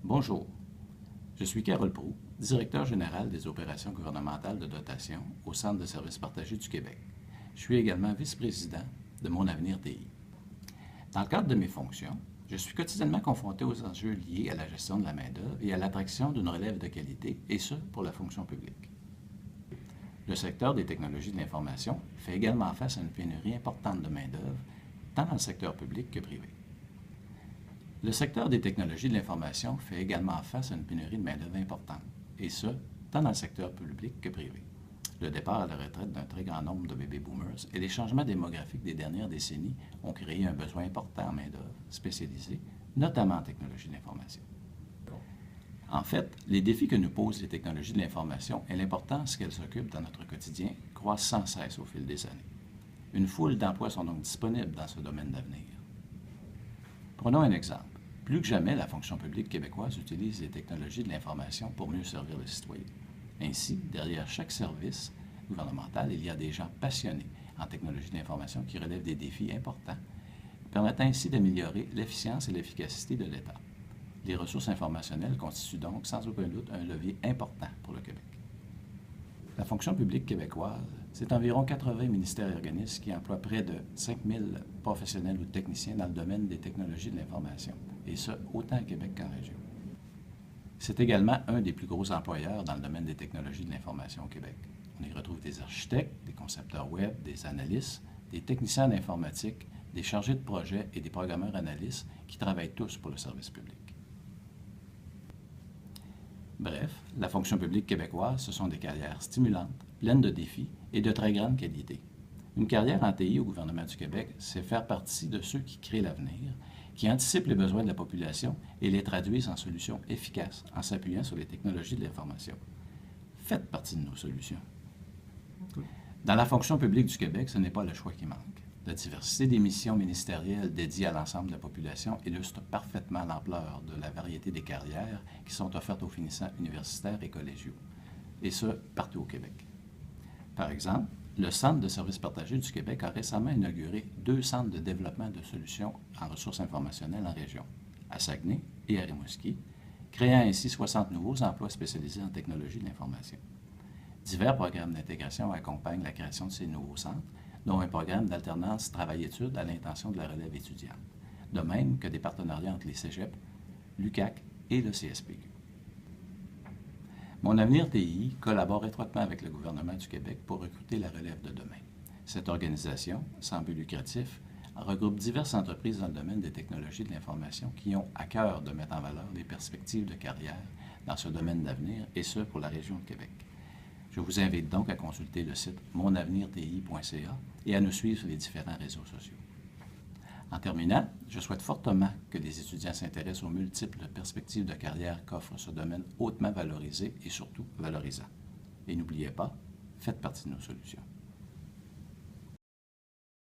Bonjour, je suis Carole Proulx, directeur général des opérations gouvernementales de dotation au Centre de services partagés du Québec. Je suis également vice-président de Mon Avenir TI. Dans le cadre de mes fonctions, je suis quotidiennement confronté aux enjeux liés à la gestion de la main-d'œuvre et à l'attraction d'une relève de qualité, et ce, pour la fonction publique. Le secteur des technologies de l'information fait également face à une pénurie importante de main-d'œuvre, tant dans le secteur public que privé. Le secteur des technologies de l'information fait également face à une pénurie de main-d'œuvre importante, et ce, tant dans le secteur public que privé. Le départ à la retraite d'un très grand nombre de baby boomers et les changements démographiques des dernières décennies ont créé un besoin important en main-d'œuvre spécialisée, notamment en technologies de l'information. En fait, les défis que nous posent les technologies de l'information et l'importance qu'elles occupent dans notre quotidien croissent sans cesse au fil des années. Une foule d'emplois sont donc disponibles dans ce domaine d'avenir. Prenons un exemple. Plus que jamais, la fonction publique québécoise utilise les technologies de l'information pour mieux servir le citoyen. Ainsi, derrière chaque service gouvernemental, il y a des gens passionnés en technologie de l'information qui relèvent des défis importants, permettant ainsi d'améliorer l'efficience et l'efficacité de l'État. Les ressources informationnelles constituent donc sans aucun doute un levier important pour le Québec. La fonction publique québécoise, c'est environ 80 ministères et organismes qui emploient près de 5000 professionnels ou techniciens dans le domaine des technologies de l'information, et ce, autant à Québec qu'en région. C'est également un des plus gros employeurs dans le domaine des technologies de l'information au Québec. On y retrouve des architectes, des concepteurs web, des analystes, des techniciens en informatique, des chargés de projet et des programmeurs analystes qui travaillent tous pour le service public. Bref, la fonction publique québécoise, ce sont des carrières stimulantes, pleines de défis et de très grande qualité. Une carrière en TI au gouvernement du Québec, c'est faire partie de ceux qui créent l'avenir, qui anticipent les besoins de la population et les traduisent en solutions efficaces en s'appuyant sur les technologies de l'information. Faites partie de nos solutions. Dans la fonction publique du Québec, ce n'est pas le choix qui manque. La diversité des missions ministérielles dédiées à l'ensemble de la population illustre parfaitement l'ampleur de la variété des carrières qui sont offertes aux finissants universitaires et collégiaux, et ce, partout au Québec. Par exemple, le Centre de services partagés du Québec a récemment inauguré 2 centres de développement de solutions en ressources informationnelles en région, à Saguenay et à Rimouski, créant ainsi 60 nouveaux emplois spécialisés en technologie de l'information. Divers programmes d'intégration accompagnent la création de ces nouveaux centres, dont un programme d'alternance travail-études à l'intention de la relève étudiante, de même que des partenariats entre les cégeps, l'UQAC et le CSPQ. Mon Avenir TI collabore étroitement avec le gouvernement du Québec pour recruter la relève de demain. Cette organisation, sans but lucratif, regroupe diverses entreprises dans le domaine des technologies de l'information qui ont à cœur de mettre en valeur les perspectives de carrière dans ce domaine d'avenir, et ce, pour la région de Québec. Je vous invite donc à consulter le site monavenirti.ca et à nous suivre sur les différents réseaux sociaux. En terminant, je souhaite fortement que les étudiants s'intéressent aux multiples perspectives de carrière qu'offre ce domaine hautement valorisé et surtout valorisant. Et n'oubliez pas, faites partie de nos solutions.